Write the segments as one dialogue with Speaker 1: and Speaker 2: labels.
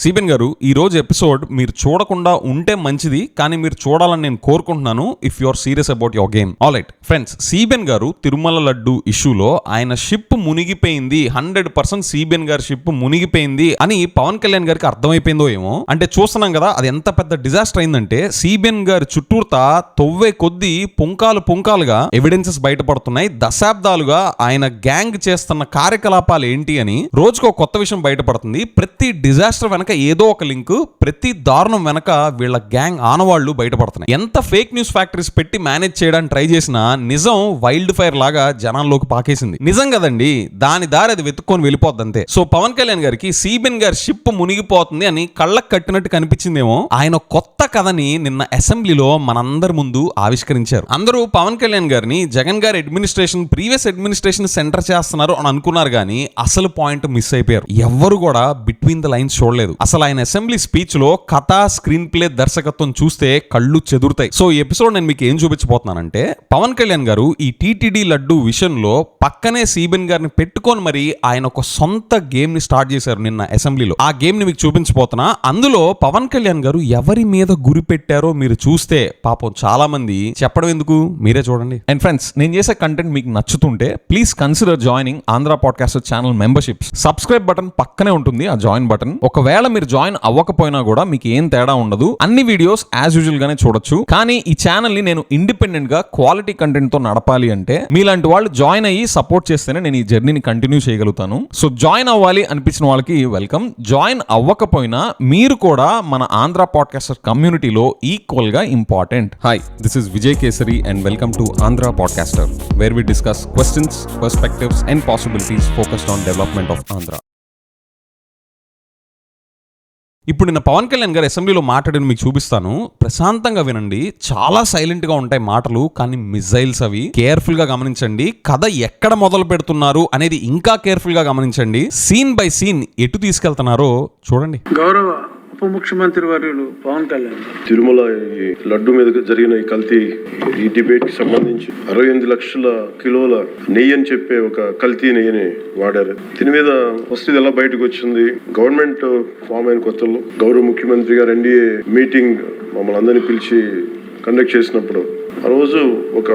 Speaker 1: CBN గారు, ఈ రోజు ఎపిసోడ్ మీరు చూడకుండా ఉంటే మంచిది, కానీ మీరు చూడాలని నేను కోరుకుంటున్నాను if you are serious about your game. Alright friends, CBN garu Tirumala laddu ఇష్యూలో ఆయన షిప్ మునిగిపోయింది, 100% సిబిఎన్ గారి షిప్ మునిగిపోయింది అని పవన్ కళ్యాణ్ గారికి అర్థమైపోయిందో ఏమో. అంటే చూస్తున్నాం కదా, అది ఎంత పెద్ద డిజాస్టర్ అయిందంటే సిబిఎన్ గారి చుట్టూర్తా తవ్వే కొద్దీ పుంకాలుగా ఎవిడెన్సెస్ బయటపడుతున్నాయి. దశాబ్దాలుగా ఆయన గ్యాంగ్ చేస్తున్న కార్యకలాపాలు ఏంటి అని రోజుకో కొత్త విషయం బయటపడుతుంది. ప్రతి డిజాస్టర్ వెనక ఏదో ఒక లింక్, ప్రతి దారుణం వెనక వీళ్ళ గ్యాంగ్ ఆనవాళ్లు బయటపడుతున్నాయి. ఎంత ఫేక్ న్యూస్ ఫ్యాక్టరీస్ పెట్టి మేనేజ్ చేయడానికి ట్రై చేసినా నిజం వైల్డ్ ఫైర్ లాగా జనాల్లోకి పాకేసింది. నిజం కదండి, దాని దారి అది వెతుక్కొని వెళ్ళిపోద్ది అంతే. సో పవన్ కళ్యాణ్ గారికి సిబిఎన్ గారి షిప్ మునిగిపోతుంది అని కళ్ళకు కట్టినట్టు కనిపించిందేమో. ఆయన కొత్త కథని నిన్న అసెంబ్లీలో మనందరి ముందు ఆవిష్కరించారు. అందరూ పవన్ కళ్యాణ్ గారిని జగన్ గారి ప్రీవియస్ అడ్మినిస్ట్రేషన్ సెంటర్ చేస్తున్నారు అని అనుకున్నారు, కానీ అసలు పాయింట్ మిస్ అయిపోయారు. ఎవ్వరు కూడా బిట్వీన్ ద లైన్స్ చూడలేదు. అసలు ఆయన అసెంబ్లీ స్పీచ్ లో కథ, స్క్రీన్ ప్లే, దర్శకత్వం చూస్తే కళ్ళు చెదురుతాయి. సో ఈ ఎపిసోడ్ నేను మీకు ఏం చూపించబోతున్నానంటే, పవన్ కళ్యాణ్ గారు ఈ టీటీడీ లడ్డు విషయంలో పక్కనే సిబిఎన్ గారిని పెట్టుకొని మరి ఆయన ఒక సొంత గేమ్ ని స్టార్ట్ చేశారు నిన్న అసెంబ్లీలో. ఆ గేమ్ ని మీకు చూపించబోతున్నా. అందులో పవన్ కళ్యాణ్ గారు ఎవరి మీద గురి పెట్టారో మీరు చూస్తే పాపం చాలా మంది చెప్పడం ఎందుకు, మీరే చూడండి. అండ్ ఫ్రెండ్స్, నేను చేసే కంటెంట్ మీకు నచ్చుతుంటే please consider joining Andhra podcaster channel memberships. Subscribe button పక్కనే ఉంటుంది, ఆ జాయిన్ బటన్. ఒకవేళ మీరు జాయిన్ అవ్వకపోయినా కూడా మీకు ఏం తేడా ఉండదు, అన్ని వీడియోస్ యాజ్ యూజువల్ గానే చూడొచ్చు. కానీ ఈ ఛానల్ ని నేను ఇండిపెండెంట్ గా క్వాలిటీ కంటెంట్ తో నడపాలి అంటే మీలాంటి వాళ్ళు జాయిన్ అయ్యి సపోర్ట్ చేస్తేనే నేను ఈ జర్నీని కంటిన్యూ చేయగలుగుతాను. సో జాయిన్ అవ్వాలి అనిపించిన వాళ్ళకి వెల్కమ్. జాయిన్ అవ్వకపోయినా మీరు కూడా మన ఆంధ్ర పాడ్కాస్టర్ కమ్యూనిటీలో ఈక్వల్ గా important. Hi, this is Vijay Kesari and welcome to Andhra podcaster, where we discuss questions, perspectives and possibilities focused on development of Andhra. ఇప్పుడు నిన్న పవన్ కళ్యాణ్ గారు అసెంబ్లీలో మాట్లాడిన మీకు చూపిస్తాను. ప్రశాంతంగా వినండి, చాలా సైలెంట్ గా ఉంటాయి మాటలు, కానీ మిజైల్స్ అవి. కేర్ఫుల్ గా గమనించండి. కథ ఎక్కడ మొదలు పెడుతున్నారు అనేది ఇంకా కేర్ఫుల్ గా గమనించండి. సీన్ బై సీన్ ఎటు తీసుకెళ్తున్నారో చూడండి.
Speaker 2: గౌరవ ఉప ముఖ్యమంత్రి వర్యులు పవన్ కళ్యాణ్
Speaker 3: తిరుమల ఈ లడ్డు మీద జరిగిన ఈ కల్తీ, ఈ డిబేట్ కి సంబంధించి 68 లక్షల కిలోల నెయ్యి అని చెప్పే ఒక కల్తీ నెయ్యిని వాడారు. దీని మీద ఫస్ట్ ఇది ఎలా బయటకు వచ్చింది? గవర్నమెంట్ ఫామ్ అయిన కొత్తలో గౌరవ ముఖ్యమంత్రి గారు ఎన్డీఏ మీటింగ్ మమ్మల్ని అందరినీ పిలిచి కండక్ట్ చేసినప్పుడు ఆ రోజు ఒక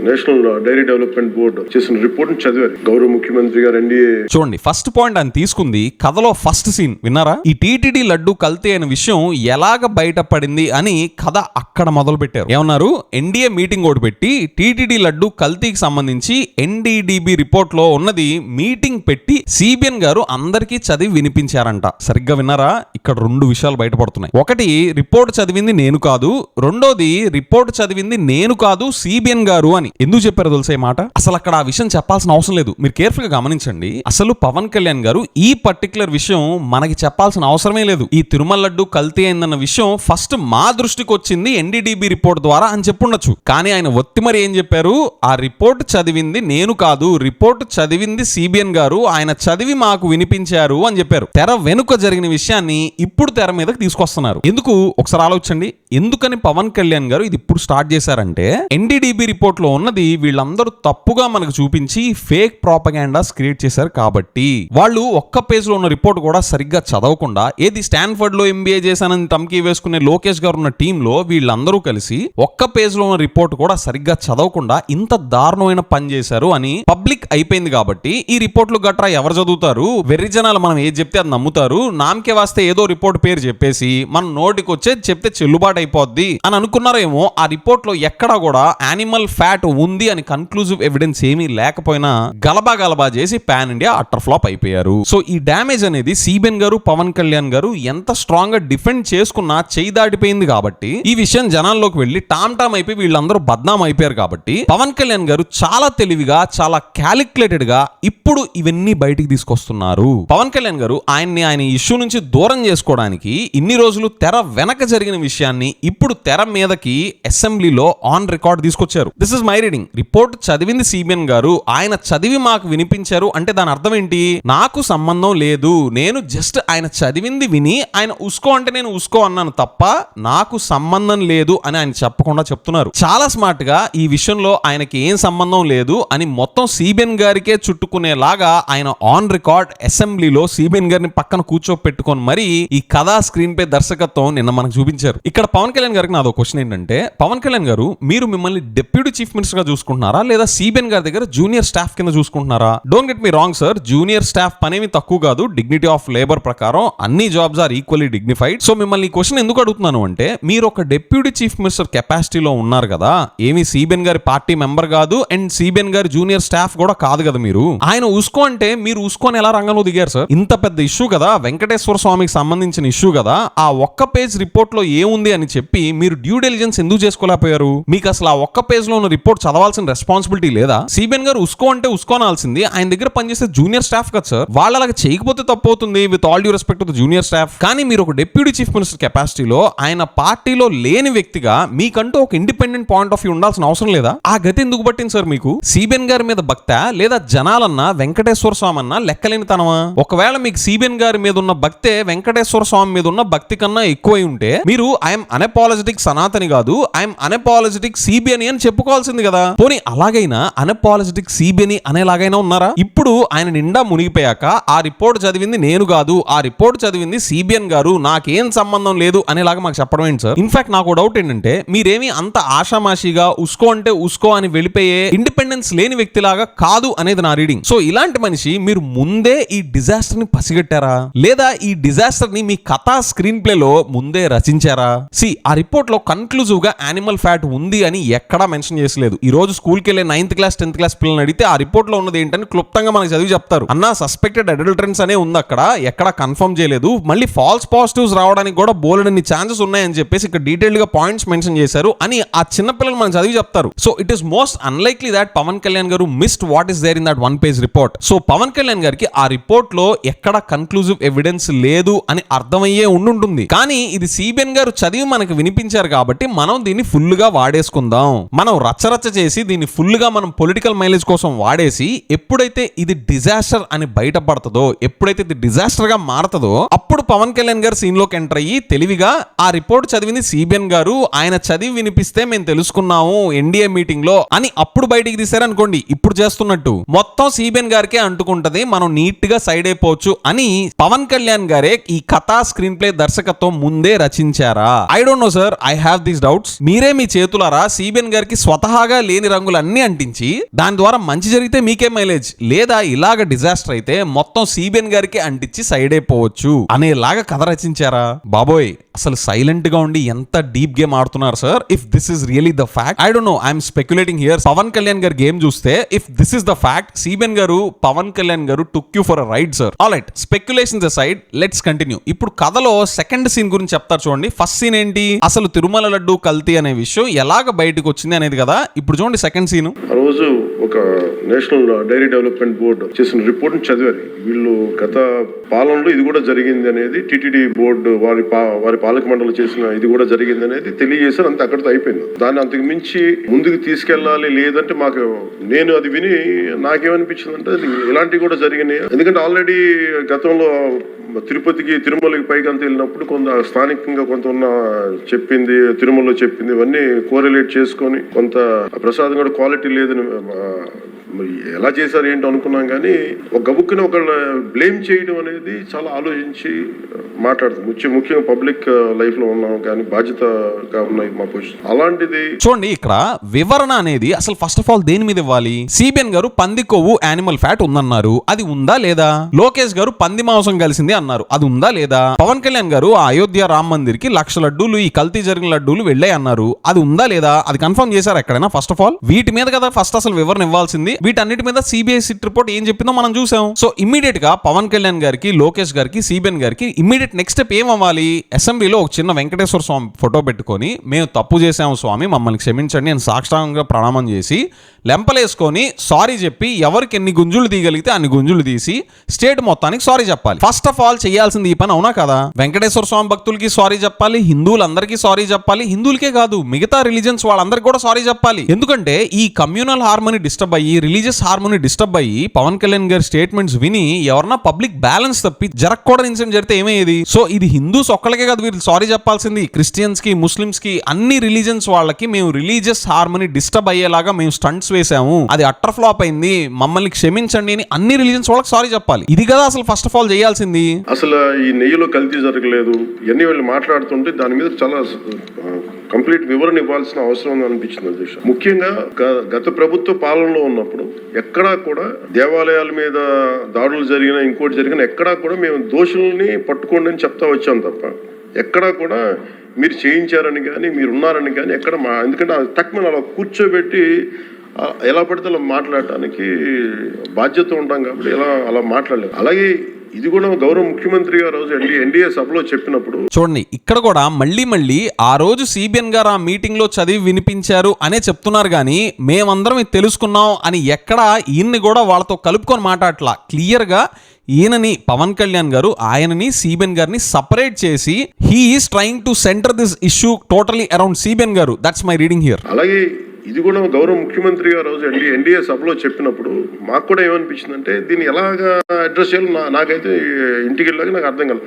Speaker 3: నేషనల్ డైరీ డెవలప్మెంట్ బోర్డు చేసిన రిపోర్ట్ ని చదివారు గౌరవ ముఖ్యమంత్రి గారు ఎన్డీఏ.
Speaker 1: చూడండి, ఫస్ట్ పాయింట్ ఆయన తీసుకుంది కథలో ఫస్ట్ సీన్ విన్నారా? ఈ టీటీడీ లడ్డు కల్తీ అయిన విషయం ఎలాగ బయటపడింది అని కథ అక్కడ మొదలు పెట్టారు. ఏమన్నారు? ఎన్డీఏ మీటింగ్ ఒకటి పెట్టి టీటీడీ లడ్డు కల్తీకి సంబంధించి ఎన్డీడీబీ రిపోర్ట్ లో ఉన్నది మీటింగ్ పెట్టి సిబిఎన్ గారు అందరికీ చదివి వినిపించారంట. సరిగ్గా విన్నారా? ఇక్కడ 2 విషయాలు బయటపడుతున్నాయి. ఒకటి, రిపోర్ట్ చదివింది నేను కాదు. రెండోది, రిపోర్ట్ చదివింది నేను కాదు సిబిఎన్ గారు అని. ఎందుకు చెప్పారో తెలుసా ఈ మాట? అసలు అక్కడ ఆ విషయం చెప్పాల్సిన అవసరం లేదు. మీరు కేర్ఫుల్ గా గమనించండి. అసలు పవన్ కళ్యాణ్ గారు ఈ పర్టికులర్ విషయం మనకి చెప్పాల్సిన అవసరమే లేదు. ఈ తిరుమల లడ్డు కల్తీ అయిందన్న విషయం ఫస్ట్ మా దృష్టికి వచ్చింది ఎన్డీడీబీ రిపోర్ట్ ద్వారా అని చెప్పుండొచ్చు. కానీ ఆయన ఒత్తి మరి ఏం చెప్పారు? ఆ రిపోర్ట్ చదివింది నేను కాదు, రిపోర్ట్ చదివింది సిబిఎన్ గారు, ఆయన చదివి మాకు వినిపించారు అని చెప్పారు. తెర వెనుక జరిగిన విషయాన్ని ఇప్పుడు తెర మీదకి తీసుకొస్తున్నారు. ఎందుకు? ఒకసారి ఆలోచించండి. ఎందుకని పవన్ కళ్యాణ్ గారు ఇది ఇప్పుడు స్టార్ట్ చేశారంటే, ఎన్డీడీబీ రిపోర్ట్ లో ఉన్నది వీళ్ళందరూ తప్పుగా మనకు చూపించి ఫేక్ ప్రాపగాండాస్ క్రియేట్ చేశారు కాబట్టి. వాళ్ళు ఒక్క పేజ్ లో ఉన్న రిపోర్ట్ కూడా సరిగ్గా చదవకుండా, ఏది స్టాన్ఫర్డ్ లో ఎంబీఏ చేశానని టమ్కీ వేసుకునే లోకేష్ గారు ఉన్న టీమ్ లో వీళ్ళందరూ కలిసి ఒక్క పేజ్ లో ఉన్న రిపోర్ట్ కూడా సరిగ్గా చదవకుండా ఇంత దారుణమైన పని చేశారు అని పబ్లిక్ అయిపోయింది. కాబట్టి ఈ రిపోర్ట్లు గట్రా ఎవరు చదువుతారు? వెర్రి జనాలు మనం ఏది చెప్తే అది నమ్ముతారు. నామకే వాస్తే ఏదో రిపోర్ట్ పేరు చెప్పేసి మన నోటికి వచ్చేది చెప్తే చెల్లుబాటు అయిపోద్ది అని అనుకున్నారేమో. ఆ రిపోర్ట్ లో ఎక్కడా కూడా యానిమల్ ఫ్యాట్ ఉంది అని కన్క్లూజివ్ ఎవిడెన్స్ ఏమీ లేకపోయినా గలబా చేసి పాన్ ఇండియా అట్టర్ ఫ్లాప్ అయిపోయారు. సో ఈ డ్యామేజ్ అనేది సిబిఎన్ గారు, పవన్ కళ్యాణ్ గారు ఎంత స్ట్రాంగ్ గా డిఫెండ్ చేసుకున్నా చేయి దాటిపోయింది. కాబట్టి ఈ విషయం జనాల్లోకి వెళ్లి టామ్ అయిపోయి వీళ్ళందరూ బద్నాం అయిపోయారు. కాబట్టి పవన్ కళ్యాణ్ గారు చాలా తెలివిగా, చాలా క్యాలిక్యులేటెడ్ గా ఇప్పుడు ఇవన్నీ బయటికి తీసుకొస్తున్నారు. పవన్ కళ్యాణ్ గారు ఆయన ఇష్యూ నుంచి దూరం చేసుకోవడానికి ఇన్ని రోజులు తెర వెనక జరిగిన విషయాన్ని విషయాన్ని ఇప్పుడు తెర మీదకి అసెంబ్లీలో ఆన్ రికార్డ్ తీసుకొచ్చారు. This is my reading. Report చదివింది సిబిఎన్ గారు, ఆయన చదివి మాకు వినిపించారు అంటే దాని అర్థం ఏంటి? నాకు సంబంధం లేదు, నేను జస్ట్ ఆయన చదివింది విని ఆయన ఉస్కో అంటే నేను ఉస్కో అన్నాను తప్ప నాకు సంబంధం లేదు అని ఆయన చెప్పకుండా చెప్తున్నారు. చాలా స్మార్ట్ గా ఈ విషయంలో ఆయనకి ఏం సంబంధం లేదు అని మొత్తం సిబిఎన్ గారికే చుట్టుకునేలాగా ఆయన ఆన్ రికార్డ్ అసెంబ్లీలో సిబిఎన్ గారిని పక్కన కూర్చోపెట్టుకొని మరి ఈ కథా స్క్రీన్ పై దర్శకత్వం నిన్న మనకు చూపించారు. ఇక్కడ పవన్ కళ్యాణ్ గారికి నాదో క్వశ్చన్ ఏంటంటే, పవన్ కళ్యాణ్ గారు మీరు మిమ్మల్ని డిప్యూటీ చీఫ్ మినిస్టర్ గా చూసుకుంటున్నారా లేదా సిబిఎన్ గారి దగ్గర జూనియర్ స్టాఫ్ కింద చూసుకుంటున్నారా? Don't get me wrong sir, junior staff పనేమి తక్కువ కాదు. డిగ్నిటీ ఆఫ్ లేబర్ ప్రకారం అన్ని jobs are equally dignified. So మిమ్మల్ని ఈ క్వశ్చన్ ఎందుకు అడుగుతున్నాను అంటే, మీరు ఒక డిప్యూటీ చీఫ్ మినిస్టర్ కెపాసిటీలో ఉన్నారు కదా, ఏమి సిబిఎన్ గారి పార్టీ మెంబర్ కాదు అండ్ సిబిఎన్ గారి జూనియర్ స్టాఫ్ కూడా కాదు కదా మీరు. ఆయన ఉస్కో అంటే మీరు ఉస్కోని ఎలా రంగంలో దిగారు సార్? ఇంత పెద్ద ఇష్యూ కదా, వెంకటేశ్వర స్వామికి సంబంధించిన ఇష్యూ కదా, ఆ ఒక్క పేజ్ రిపోర్ట్ లో ఏముంది అని చెప్పి మీరు డ్యూ డెలిజెన్స్ ఎందుకు చేసుకోలేకపోయారు? మీకు అసలు ఆ ఒక్క పేజ్ లో ఉన్న రిపోర్ట్ చదవాల్సిన రెస్పాన్సిబిలిటీ లేదా? సిబిఎన్ గారు ఉస్కో అంటే ఉస్కోనాల్సింది ఆయన దగ్గర పనిచేసే జూనియర్ స్టాఫ్ కదా సార్. వాళ్ళు అలాగ చేయకపోతే తప్పు అవుతుంది, with all due respect to the junior staff. కానీ మీరు ఒక డిప్యూటీ చీఫ్ మినిస్టర్ కెపాసిటీలో ఆయన పార్టీలో లేని వ్యక్తిగా మీకంటూ ఒక ఇండిపెండెంట్ పాయింట్ ఆఫ్ వ్యూ ఉండాల్సిన అవసరం లేదా? ఆ గతి ఎందుకు పట్టింది సార్ మీకు? సిబిఎన్ గారి మీద భక్తా లేదా జనాలన్నా వెంకటేశ్వర స్వామి అన్నా లెక్కలేని తనమా? ఒకవేళ మీకు సిబిఎన్ గారి మీద ఉన్న భక్తే వెంకటేశ్వర స్వామి మీద ఉన్న భక్తి కన్నా ఎక్కువై ఉంటే మీరు ఐఎమ్ అనపాలజెటిక్ సనాతని కాదు, ఐఎమ్ అనపాలజెటిక్ సిబిఎన్ అని చెప్పుకోవాల్సింది కదా. పోనీ అలాగైనా అనపాలజెటిక్ సిబిఎన్ అనేలాగైనా ఉన్నారా? ఇప్పుడు ఆయన నిండా మునిగిపోయాక ఆ రిపోర్ట్ చదివింది నేను కాదు, ఆ రిపోర్ట్ చదివింది సిబిఎన్ గారు, నాకేం సంబంధం లేదు అనేలాగా మాకు చెప్పడం ఏంటి సార్? ఇన్ఫాక్ట్ నాకు డౌట్ ఏంటంటే, మీరేమి అంత ఆషామాషిగా ఉస్కో అంటే ఉస్కో అని వెళ్ళిపోయే ఇండిపెండెన్స్ లేని వ్యక్తిలాగా కాదు అనేది నా రీడింగ్. సో ఇలాంటి మనిషి మీరు ముందే ఈ డిజాస్టర్ ని పసిగట్టారా లేదా ఈ డిజాస్టర్ ని మీ కథా స్క్రీన్ ప్లే లో ముందే రచించారా? ఆ రిపోర్ట్ లో కన్క్లూజివ్ గా యానిమల్ ఫ్యాట్ ఉంది అని ఎక్కడా మెన్షన్ చేసలేదు. ఈ రోజు స్కూల్ కి వెళ్ళే 9th క్లాస్ 10th క్లాస్ పిల్లల్ని అడిగితే ఆ రిపోర్ట్ లో ఉన్నది ఏంటని క్లుప్తంగా మనకు చదివి చెప్తారు. అన్నా సస్పెక్టెడ్ అడల్టరెన్స్ అనే ఉంది, అక్కడ ఎక్కడ కన్ఫర్మ్ చేయలేదు, మళ్ళీ ఫాల్స్ పాజిటివ్స్ రావడానికి కూడా బోలెడన్ని ఛాన్సెస్ ఉన్నాయని చెప్పేసి ఇక్కడ డీటెయిల్డ్ గా పాయింట్స్ మెన్షన్ చేశారు అని ఆ చిన్న పిల్లలు మనం చదివి చెప్తారు. So it is most unlikely that Pawan Kalyan గారు missed what is there in that 1 page report. So Pawan Kalyan గారికి ఆ రిపోర్ట్ లో ఎక్కడ కన్క్లూజివ్ ఎవిడెన్స్ లేదు అని అర్థమయ్యే ఉండుంటుంది. కానీ ఇది సిబిఎన్ గారు చదివి మనకు వినిపించారు కాబట్టి మనం దీన్ని ఫుల్ గా వాడేసుకుందాం. మనం రచ్చరచ్చ చేసి దీన్ని ఫుల్ గా మనం పొలిటికల్ మైలేజ్ కోసం వాడేసి ఎప్పుడైతే ఇది డిజాస్టర్ అని బయటపడుతుందో, ఎప్పుడైతే ఇది డిజాస్టర్ గా మారుతుందో అప్పుడు పవన్ కళ్యాణ్ గారు సీన్ లోకి ఎంటర్ అయ్యి తెలివిగా ఆ రిపోర్ట్ చదివింది సిబిఎన్ గారు, ఆయన చదివి వినిపిస్తే మేము తెలుసుకున్నాము ఎన్డీఏ మీటింగ్ లో అని అప్పుడు బయటికి తీశారనుకోండి, ఇప్పుడు చేస్తున్నట్టు మొత్తం సిబిఎన్ గారికే అంటుకుంటది, మనం నీట్ గా సైడ్ అయిపోవచ్చు అని పవన్ కళ్యాణ్ గారే ఈ కథా స్క్రీన్ ప్లే దర్శకత్వం ముందే రచించారా? I don't know sir, I have these doubts. మీరే మీ చేతులారా సిబిఎన్ గారికి స్వతహాగా లేని రంగులన్నీ అంటించి దాని ద్వారా మంచి జరిగితే మీకే మైలేజ్, లేదా ఇలాగ డిజాస్టర్ అయితే మొత్తం సిబిఎన్ గారికి అంటించి సైడ్ అయిపోవచ్చు అనేలాగా కథ రచించారా? బాబోయ్, అసలు సైలెంట్ గా ఉండి ఎంత డీప్ గేమ్ ఆడుతున్నారు sir. If this is really the fact, I don't know, I'm speculating here. Pawan Kalyan గారి గేమ్ చూస్తే if this is the fact, CBN గారు పవన్ కళ్యాణ్ గారు took you for a ride sir. Alright, speculations aside, let's continue. ఇప్పుడు కథలో second scene గురించి చెప్తారు చూడండి. First scene ఏంటి, అసలు తిరుమల లడ్డు కల్తీ అనే విషయం ఎలాగ బయటకు వచ్చింది అనేది కదా. ఇప్పుడు చూడండి సెకండ్ సీన్.
Speaker 3: ఆ రోజు ఒక నేషనల్ డైరీ డెవలప్మెంట్ బోర్డు చేసిన రిపోర్ట్ ని చదివారు. వీళ్ళు గత పాలనలో ఇది కూడా జరిగింది అనేది టిటిడి బోర్డు వారి పాలక మండలి చేసిన ఇది కూడా జరిగింది అనేది తెలియజేశారు. అంతే, అక్కడితో అయిపోయింది. దాన్ని అంతకు మించి ముందుకు తీసుకెళ్లాలి లేదంటే నేను అది విని నాకేమనిపించింది అంటే ఇలాంటివి కూడా జరిగినాయి. ఎందుకంటే ఆల్రెడీ గతంలో తిరుమలకి పైకి వెళ్ళినప్పుడు కొంత స్థానికంగా కొంత ఉన్న చెప్పింది, తిరుమలలో చెప్పింది ఇవన్నీ కోరిలేట్ చేసుకొని కొంత ప్రసాదం కూడా క్వాలిటీ లేదని ఎలా చేశారు ఏంటో అనుకున్నాం. కానీ ఒక గబుక్కుని ఒకళ్ళ బ్లేమ్ చేయడం అనేది చాలా ఆలోచించి మాట్లాడతాం. ముఖ్యంగా పబ్లిక్ లైఫ్ లో ఉన్నాం కానీ బాధ్యతగా ఉన్నాయి మా పొజిషన్. అలాంటిది
Speaker 1: చూడండి, ఇక్కడ వివరణ అనేది అసలు ఫస్ట్ ఆఫ్ ఆల్ దేని మీద ఇవ్వాలి? సిబిఎన్ గారు పంది కొవ్వు యానిమల్ ఫ్యాట్ ఉందన్నారు, అది ఉందా లేదా? లోకేష్ గారు పంది మాంసం కలిసింది అన్నారు, అది ఉందా లేదా? పవన్ కళ్యాణ్ గారు అయోధ్య రామ్ మందిర్ కి 1,00,000 లడ్డూలు, ఈ కల్తీ జరిగిన లడ్డూలు వెళ్ళాయి అన్నారు, అది ఉందా లేదా? అది కన్ఫర్మ్ చేశారు ఎక్కడైనా? ఫస్ట్ ఆఫ్ ఆల్ వీటి మీద కదా ఫస్ట్ అసలు వివరణ ఇవ్వాల్సింది. వీటన్నిటి మీద సిబిఐ సిట్ రిపోర్ట్ ఏం చెప్పిందో మనం చూసాం. సో ఇమ్మీడియట్ గా పవన్ కళ్యాణ్ గారికి, లోకేష్ గారికి, సిబిఎన్ గారికి ఇమ్మీడియట్ నెక్స్ట్ స్టెప్ ఏం అవ్వాలి? అసెంబ్లీలో ఒక చిన్న వెంకటేశ్వర స్వామి ఫోటో పెట్టుకొని మేము తప్పు చేసాము స్వామి, మమ్మల్ని క్షమించండి అని సాష్టాంగంగా ప్రణామం చేసి లెంపలేసుకొని సారీ చెప్పి ఎవరికి ఎన్ని గుంజులు తీయగలిగితే అన్ని గుంజులు తీసి స్టేట్ మొత్తానికి సారీ చెప్పాలి. ఫస్ట్ ఆఫ్ ఆల్ చేయాల్సింది ఈ పని, అవునా కదా? వెంకటేశ్వర స్వామి భక్తులకి సారీ చెప్పాలి, హిందువులందరికీ సారీ చెప్పాలి, హిందువులకే కాదు మిగతా రిలీజన్స్ వాళ్ళందరికీ కూడా సారీ చెప్పాలి. ఎందుకంటే ఈ కమ్యూనల్ హార్మోనీ డిస్టర్బ్ అయ్యి, రిలీజియస్ హార్మోనీ డిస్టర్బ్ అయ్యి పవన్ కళ్యాణ్ గారి స్టేట్మెంట్స్ విని ఎవరన్నా పబ్లిక్ బ్యాలెన్స్ తప్పి జరగకూడని ఇన్సిడెంట్ జరిగితే ఏమయ్యేది? సో ఇది హిందూస్ ఒక్కళ్ళకే కాదు వీళ్ళు సారీ చెప్పాల్సింది, క్రిస్టియన్స్ కి, ముస్లిమ్స్ కి, అన్ని రిలీజన్స్ వాళ్ళకి మేము రిలీజియస్ హార్మోనీ డిస్టర్బ్ అయ్యేలాగా మేము స్టంట్స్ వేసాము, అది అట్టర్ ఫ్లాప్ అయింది, మమ్మల్ని క్షమించండి అని అన్ని రిలీజన్స్ వాళ్ళకి సారీ చెప్పాలి. ఇది కదా అసలు ఫస్ట్ ఆఫ్ ఆల్ చేయాల్సింది.
Speaker 3: అసలు ఈ నెయ్యిలో కల్తీ జరగలేదు ఇవన్నీ వాళ్ళు మాట్లాడుతుంటే దాని మీద చాలా కంప్లీట్ వివరణ ఇవ్వాల్సిన అవసరం ఉంది అనిపించింది అధ్యక్ష. ముఖ్యంగా గత ప్రభుత్వ పాలనలో ఉన్నప్పుడు ఎక్కడా కూడా దేవాలయాల మీద దాడులు జరిగినా ఇంకోటి జరిగినా ఎక్కడా కూడా మేము దోషుల్ని పట్టుకోండి అని చెప్తా వచ్చాం తప్ప ఎక్కడా కూడా మీరు చేయించారని కానీ మీరు ఉన్నారని కానీ ఎక్కడ ఎందుకంటే తక్కువ అలా కూర్చోబెట్టి ఎలా పడితే అలా మాట్లాడటానికి బాధ్యత ఉంటాం కాబట్టి అలా మాట్లాడలేదు. అలాగే ఇది కూడా గౌరవ ముఖ్యమంత్రి గారు రోజు ఎన్డీఏ సభలో చెప్పినప్పుడు
Speaker 1: చూడండి, ఇక్కడ కూడా మళ్ళీ ఆ రోజు సిబిఎన్ గారు ఆ మీటింగ్ లో చదివి వినిపించారు అనే చెప్తున్నారు కానీ మేమందరం ఇది తెలుసుకున్నాం అని ఎక్కడ ఈయన్ని కూడా వాళ్ళతో కలుపుకొని మాట్లాడట్లా. క్లియర్ గా ఈయనని పవన్ కళ్యాణ్ గారు ఆయనని సిబిఎన్ గారిని సపరేట్ చేసి he is trying to center this issue totally around CBN గారు. That's my reading here.
Speaker 3: అలాగే ఇది కూడా గౌరవ ముఖ్యమంత్రి గారు రోజు ఎన్డీఏ సభలో చెప్పినప్పుడు మాకు కూడా ఏమనిపించిందంటే దీన్ని ఎలాగా అడ్రస్ చేయాలి నాకైతే ఇంటికి వెళ్ళాక నాకు అర్థం కాదు.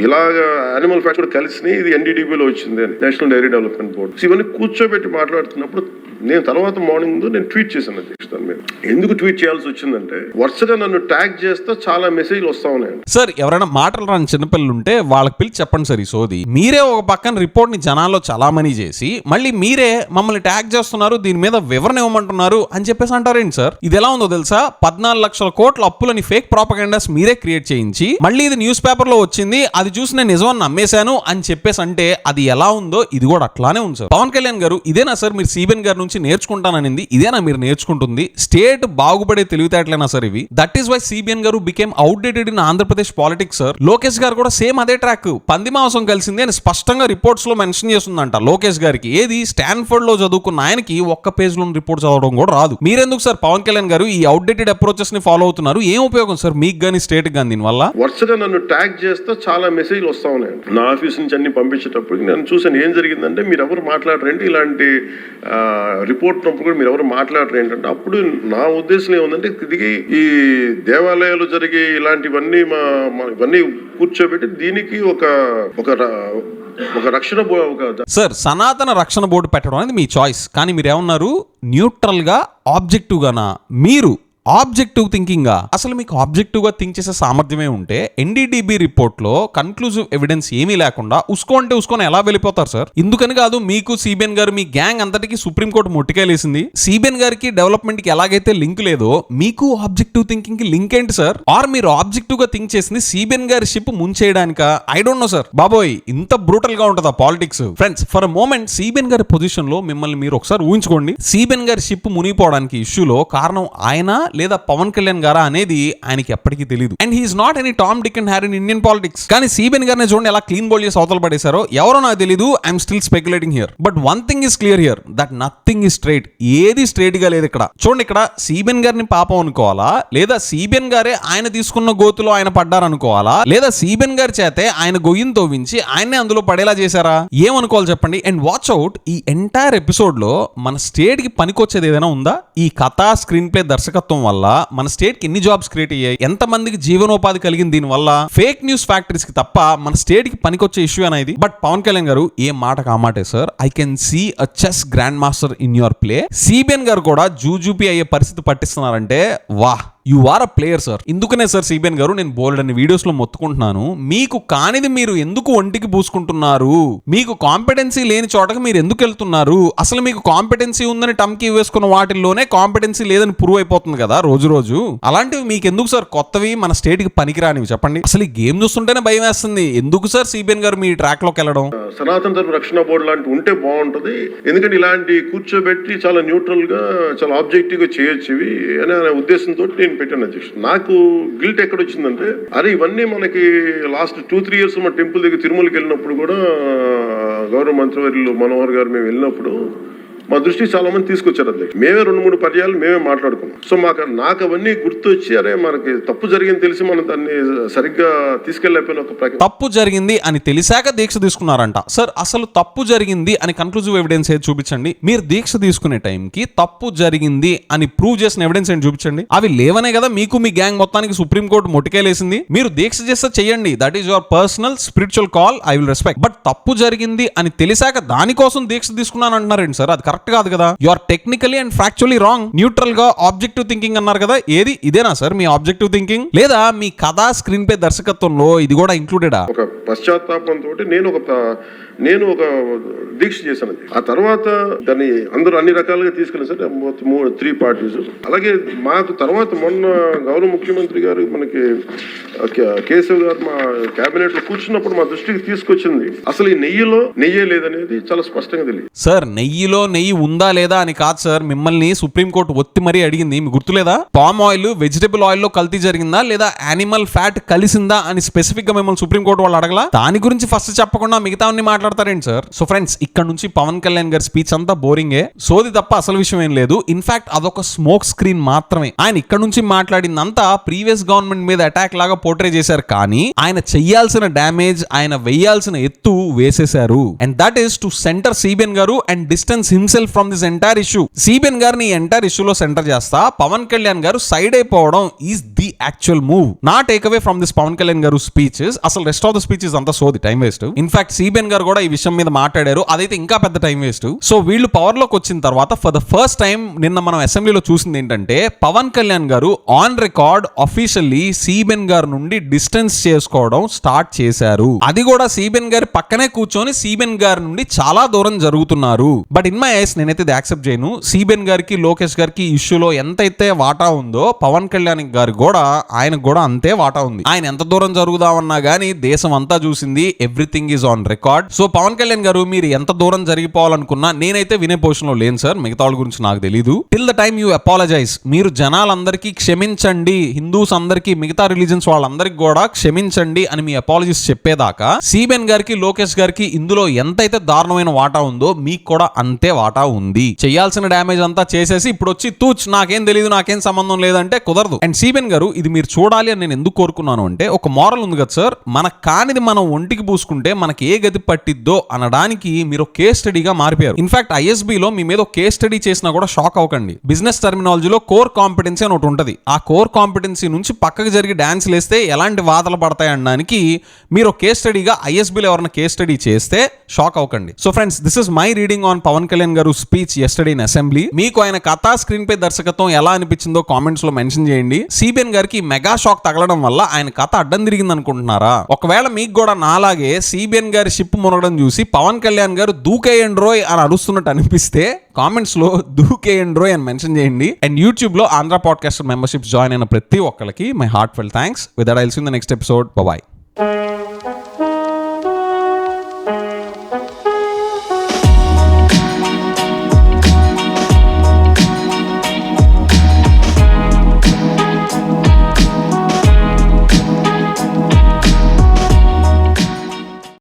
Speaker 3: ఇలాగ యానిమల్ ఫ్యాక్ట్ కూడా కలిసి ఇది ఎన్డీడీబీలో వచ్చింది, నేషనల్ డైరీ డెవలప్మెంట్ బోర్డు. ఇవన్నీ కూర్చోబెట్టి మాట్లాడుతున్నప్పుడు నేను తర్వాత మార్నింగ్ నేను ట్వీట్ చేశాను అధ్యక్ష. దాని మీద ఎందుకు ట్వీట్ చేయాల్సి వచ్చిందంటే వరుసగా నన్ను ట్యాగ్ చేస్తే చాలా మెసేజ్లు వస్తా ఉన్నాయండి.
Speaker 1: సార్ ఎవరైనా మాటలు రాని చిన్నపిల్లలు ఉంటే వాళ్ళకి పిలిచి చెప్పండి సార్ ఈ సోది. మీరే ఒక పక్కన రిపోర్ట్ ని జనాల్లో చలామణి చేసి మళ్ళీ మీరే మమ్మల్ని ట్యాగ్ చేస్తున్నారు, దీని మీద వివరణ ఇవ్వమంటున్నారు అని చెప్పేసి అంటారేంటి సార్? ఇది ఎలా ఉందో తెలుసా? 14 లక్షల కోట్ల అప్పులని ఫేక్ ప్రాపగండాస్ మీరే క్రియేట్ చేయించి మళ్ళీ ఇది న్యూస్ పేపర్ లో వచ్చింది, అది చూసి నేను నిజమని నమ్మేశాను అని చెప్పేసి అంటే అది ఎలా ఉందో ఇది కూడా అట్లానే ఉంది సార్. పవన్ కళ్యాణ్ గారు ఇదేనా సార్ మీరు సిబిఎన్ గారి నుంచి నేర్చుకుంటాననింది? ఇదేనా మీరు నేర్చుకుంటుంది? స్టేట్ బాగుపడే తెలివితేటలేనా సార్ ఇవి? దట్ ఈస్ వై సిబిఎన్ గారు became outdated in Andhra Pradesh politics sir. Lokesh గారు కూడా సేమ్ అదే ట్రాక్, పంది మాంసం కలిసింది అని స్పష్టంగా రిపోర్ట్స్ లో మెన్షన్ చేస్తుందంట లోకేష్ గారికి. ఏది స్టాన్ఫర్డ్ లో చదువుకున్న ఆయనకి ఒక్క పేజ్ లో రిపోర్ట్ చదవడం కూడా రాదు. మీరెందుకు సార్ పవన్ కళ్యాణ్ గారు ఈ అవుట్డేటెడ్ అప్రోచెస్ ని ఫాలో అవుతున్నారు? ఏం ఉపయోగం సార్ మీకు గానీ స్టేట్ గానీ దీనివల్ల?
Speaker 3: వరుసగా నన్ను ట్యాగ్ చేస్తే చాలా మెసేజ్లు వస్తా ఉన్నాయండి. నా ఆఫీస్ నుంచి అన్ని పంపించేటప్పుడు నేను చూసాను ఏం జరిగిందంటే మీరు ఎవరు మాట్లాడరేంటి, ఇలాంటి రిపోర్ట్ కూడా మీరు ఎవరు మాట్లాడరు ఏంటంటే అప్పుడు నా ఉద్దేశం ఏముందంటే ఇది ఈ దేవాలయాలు జరిగే ఇలాంటివన్నీ ఇవన్నీ కూర్చోబెట్టి దీనికి ఒక రక్షణ
Speaker 1: సార్ సనాతన రక్షణ బోర్డు పెట్టడం అనేది మీ చాయిస్. కానీ మీరు ఏమన్నారు? న్యూట్రల్ గా ఆబ్జెక్టివ్ గానా? మీరు ఆబ్జెక్టివ్ థింకింగ్ అసలు మీకు ఆబ్జెక్టివ్ గా థింక్ చేసే సామర్థ్యమే ఉంటే ఎన్డీడీబీ రిపోర్ట్ లో కన్క్లూజివ్ ఎవిడెన్స్ ఏమీ లేకుండా ఉసుకొని ఎలా వెళ్ళిపోతారు సార్? ఇందుకని కాదు మీకు సిబిఎన్ గారు మీ గ్యాంగ్ అంతటికి సుప్రీంకోర్టు మొట్టికాయలేసింది. సిబిఎన్ గారికి డెవలప్మెంట్ కి ఎలాగైతే లింక్ లేదో మీకు ఆబ్జెక్టివ్ థింకింగ్ కి లింక్ ఏంటి సార్? ఆర్ మీరు ఆబ్జెక్టివ్ గా థింక్ చేసింది సిబిఎన్ గారి షిప్ ముంచేయడానిక? I don't know sir. బాబోయ్ ఇంత బ్రూటల్ గా ఉంటుందా politics? Friends for a moment CBN గారి పొజిషన్ లో మిమ్మల్ని మీరు ఒకసారి ఊహించుకోండి. సిబిఎన్ గారి షిప్ మునిగిపోవడానికి ఇష్యూలో కారణం ఆయన లేదా పవన్ కళ్యాణ్ గారా అనేది ఆయనకి ఎప్పటికీ తెలియదు. And he's not any Tom Dick and Harry in Indian politics. కానీ సిబిఎన్ గారిని చూడండి ఎలా క్లీన్ బౌల్ చేసి అవతల పడేశారో. ఎవరో నాకు తెలియదు, I'm still speculating here. But one thing is clear here, that nothing is straight. ఏది స్ట్రైట్ గా లేదు ఇక్కడ. చూడండి ఇక్కడ సిబిఎన్ గారిని పాపం అనుకోవాలా, లేదా సిబిఎన్ గారే ఆయన తీసుకున్న గోతులో ఆయన పడ్డారనుకోవాలా, లేదా సిబిఎన్ గారి చేతే ఆయన గొయ్యిని తవ్వించి ఆయనే అందులో పడేలా చేశారా? ఏమనుకోవాలి చెప్పండి. అండ్ వాచ్ అవుట్, ఈ ఎంటైర్ ఎపిసోడ్ లో మన స్టేట్ కి పనికొచ్చేది ఏదైనా ఉందా? ఈ కథా స్క్రీన్ ప్లే దర్శకత్వం వల్ల మన స్టేట్ కి ఎన్ని జాబ్స్ క్రియేట్ అయ్యాయి, ఎంత మందికి జీవనోపాధి కలిగింది దీని వల్ల? ఫేక్ న్యూస్ ఫ్యాక్టరీస్ కి తప్ప మన స్టేట్ కి పనికొచ్చే ఇష్యూ అనేది. బట్ పవన్ కళ్యాణ్ గారు ఏ మాటకు ఆ మాటే sir. I can see a chess grand master in your play. CBN గారు కూడా జూజూపీ అయ్యే పరిస్థితి పట్టిస్తున్నారంటే వాహ్, you are a player sir. ఇందుకనే సార్ సిబిఎన్ గారు నేను బోల్డ్ అనే వీడియోస్ లో మొత్తుకుంటున్నాను, మీకు కానిది మీరు ఎందుకు ఒంటికి పూసుకుంటున్నారు, మీకు కాంపిటెన్సీ లేని చోటకి మీరు ఎందుకు వెళ్తున్నారు, అసలు మీకు కాంపిటెన్సీ ఉందని టమ్కి వేసుకున్న వాటిల్లోనే కాంపిటెన్సీ లేదని ప్రూవ్ అయిపోతుంది కదా రోజు రోజు. అలాంటివి మీకు ఎందుకు సార్ కొత్తవి మన స్టేట్ కి పనికిరానివి చెప్పండి. అసలు ఈ గేమ్ చూస్తుంటేనే భయం వేస్తుంది. ఎందుకు సార్ సిబిఎన్ గారు మీ ట్రాక్ లోకి వెళ్ళడం?
Speaker 3: సనాతన ధర్మ రక్షణ బోర్డు లాంటి ఉంటే బాగుంటది, ఎందుకంటే ఇలాంటి కూర్చోబెట్టి చాలా న్యూట్రల్ గా చాలా ఆబ్జెక్టివ్ గా చేయొచ్చు ఇవి అనే ఉద్దేశంతో నేను పెట్టాను అధ్యక్షుడు. నాకు గిల్ట్ ఎక్కడ వచ్చిందంటే, అరే ఇవన్నీ మనకి లాస్ట్ 2-3 years మన టెంపుల్ దగ్గర తిరుమలకి వెళ్ళినప్పుడు కూడా గౌరవ మంత్రివర్యులు మనోహర్ గారు మేము వెళ్ళినప్పుడు మా దృష్టి చాలా మంది తీసుకొచ్చారు అధ్యక్షుడు. మేమే 2-3 పర్యాలు మేమే మాట్లాడుకున్నాం. సో నాకు అవన్నీ గుర్తొచ్చి, అరే మనకి తప్పు జరిగింది తెలిసి మనం దాన్ని సరిగ్గా తీసుకెళ్ళకపోయిన ఒక
Speaker 1: తప్పు జరిగింది అని తెలిసాక దీక్ష తీసుకున్నారంట. సార్ అసలు తప్పు జరిగింది అని కన్క్లూజివ్ ఎవిడెన్స్ ఏది చూపించండి. మీరు దీక్ష తీసుకునే టైంకి తప్పు జరిగింది అని ప్రూవ్ చేసిన ఎవిడెన్స్ ఏంటి చూపించండి. అవి లేవనే కదా మీకు మీ గ్యాంగ్ మొత్తానికి సుప్రీంకోర్టు మొట్టికేలేసింది. మీరు దీక్ష చేస్తే చెయ్యండి, that is your personal spiritual call, I will respect. But తప్పు జరిగింది అని తెలిసాక దానికోసం దీక్ష తీసుకున్నాను అంటున్నారేంటి సార్? అది కరెక్ట్ కాదు కదా. You are technically and factually wrong. Neutral గా ఆబ్జెక్టివ్ థింకింగ్ అన్నారు కదా, ఏది ఇదేనా సార్ మీ ఆబ్జెక్టివ్ థింకింగ్? లేదా మీ కథా స్క్రీన్ పే దర్శకత్వంలో ఇది కూడా ఇంక్లూడెడా?
Speaker 3: ఒక పశ్చాత్తాపంతో నేను ఒక దీక్ష చేశాను. ఆ తర్వాత దాన్ని అందరూ అన్ని రకాలుగా తీసుకెళ్ళారు సార్, 3 parties. అలాగే మాకు తర్వాత మొన్న గౌరవ ముఖ్యమంత్రి గారు మనకి కేశవ్ గారు మా కేబినెట్ లో కూర్చున్నప్పుడు మా దృష్టికి తీసుకొచ్చింది, అసలు ఈ నెయ్యే లేదనేది చాలా స్పష్టంగా తెలియదు
Speaker 1: సార్. నెయ్యిలో నెయ్యి ఉందా లేదా అని కాదు సార్, మిమ్మల్ని సుప్రీంకోర్టు ఒత్తి మరీ అడిగింది. మీకు గుర్తులేదా? పామ్ ఆయిల్ వెజిటబుల్ ఆయిల్ లో కల్తీ జరిగిందా లేదా యానిమల్ ఫ్యాట్ కలిసిందా అని స్పెసిఫిక్ గా మిమ్మల్ని సుప్రీంకోర్టు వాళ్ళు అడగలా? దాని గురించి ఫస్ట్ చెప్పకుండా మిగతా మాట్లాడతారేంటి సార్? సో ఫ్రెండ్స్, ఇక్కడ నుంచి పవన్ కళ్యాణ్ గారి స్పీచ్ అంతా బోరింగే, సోది తప్ప అసలు విషయం ఏం లేదు. ఇన్ఫాక్ట్ అదొక స్మోక్ స్క్రీన్ మాత్రమే. ఆయన ఇక్కడ నుంచి మాట్లాడిందంతా ప్రీవియస్ గవర్నమెంట్ మీద అటాక్ లాగా పోర్ట్రే చేశారు, కానీ ఆయన చెయ్యాల్సిన డ్యామేజ్, ఆయన వేయాల్సిన ఎత్తు వేసేశారు. And that is to center CBN గారు and distance himself from this entire issue. CBN గారిని ఎంటైర్ ఇష్యూలో సెంటర్ చేస్తా పవన్ కళ్యాణ్ గారు సైడ్ అయిపోవడం ఈస్ ది యాక్చువల్ మూవ్. నా take away from this Pawan Kalyan గారు స్పీచెస్. అసలు రెస్ట్ ఆఫ్ ద స్పీచెస్ అంతా సోది, టైం వేస్ట్. ఇన్ఫాక్ట్ సిబిఎన్ గారు కూడా ఈ విషయం మీద మాట్లాడారు, అదైతే ఇంకా పెద్ద టైం వేస్ట్. సో వీళ్ళు పవర్ లోకి వచ్చిన తర్వాత ఫర్ ద ఫస్ట్ టైం నిన్న మనం అసెంబ్లీలో చూసింది ఏంటంటే, పవన్ కళ్యాణ్ గారు ఆన్ రికార్డ్ ఆఫీషియల్లీ సిబిఎన్ గారి నుండి డిస్టెన్స్ చేసుకోవడం స్టార్ట్ చేశారు. అది కూడా సిబిఎన్ గారి పక్కనే కూర్చొని సిబిఎన్ గారి నుండి చాలా దూరం జరుగుతున్నారు. బట్ ఇన్ మై ఐస్ నేనైతే ఇది యాక్సెప్ట్ చేయను. సిబిఎన్ గారికి లోకేష్ గారికి ఇష్యూలో ఎంతైతే వాటా ఉందో పవన్ కళ్యాణ్ గారి కూడా ఆయనకు కూడా అంతే వాటా ఉంది. ఆయన ఎంత దూరం జరుగుదామన్నా గానీ దేశం అంతా చూసింది, everything is on record. So Pawan Kalyan garu మీరు ఎంత దూరం జరిగిపోవాలనుకున్నా నేనైతే వినే పొజిషన్ లో లేను సార్. మిగతా వాళ్ళ గురించి నాకు తెలీదు. Till the time you apologise, మీరు జనాలందరికీ క్షమించండి, హిందూస్ అందరికీ, మిగతా రిలీజన్స్ వాళ్ళందరికీ కూడా క్షమించండి అని మీ అపాలజీస్ చెప్పేదాకా సిబిఎన్ గారికి లోకేష్ గారికి ఇందులో ఎంతైతే దారుణమైన వాటా ఉందో మీకు కూడా అంతే వాటా ఉంది. చేయాల్సిన డ్యామేజ్ అంతా చేసేసి ఇప్పుడు వచ్చి తూచ్ నాకేం తెలియదు, నాకేం సంబంధం లేదంటే కుదరదు. అండ్ సిబిఎన్ గారు ఇది మీరు చూడాలి అని నేను ఎందుకు కోరుకున్నాను అంటే, ఒక మోరల్ ఉంది కదా సార్, మనకు కానిది మనం ఒంటికి పూసుకుంటే మనకి ఏ గతి పట్టిద్దో అనడానికి మీరు కేస్ స్టడీగా మారిపోయారు. ఇన్ఫాక్ట్ ఐఎస్బీలో మీ మీద కేస్ స్టడీ చేసినా కూడా షాక్ అవ్వకండి. బిజినెస్ టర్మినాలజీలో కోర్ కాంపిటెన్సీ అని ఒకటి ఉంటుంది. ఆ కోర్ కాంపిటెన్సీ నుంచి పక్కకు జరిగి డాన్స్ లేస్తే ఎలాంటి వాదలు పడతాయి అనడానికి మీరు కేస్ స్టడీగా ఐఎస్బీలో ఎవరైనా కేస్ స్టడీ చేస్తే షాక్ అవ్వకండి. So friends, this is my reading on Pawan Kalyan garu speech yesterday in assembly. మీకు ఆయన కథా స్క్రీన్ పే దర్శకత్వం ఎలా అనిపించిందో కామెంట్స్ లో మెన్షన్ చేయండి. సిబిఎన్ గారికి మెగా షాక్ తగలడం వల్ల ఆయన కథ అడ్డం తిరిగింది అనుకుంటున్నారా? ఒకవేళ మీకు కూడా నాలాగే సిబిఎన్ గారి షిప్ మునగడం చూసి పవన్ కళ్యాణ్ గారు దూకేయండి రోయ్ అని అరుస్తున్నట్టు అనిపిస్తే కామెంట్స్ లో దూకేయండి రోయ్ అని మెన్షన్ చేయండి. అండ్ యూట్యూబ్ లో ఆంధ్ర పాడ్కాస్టర్ మెంబర్షిప్ జాయిన్ అయిన ప్రతి ఒక్కరికి my heartfelt thanks. With that I will see in the next episode. By.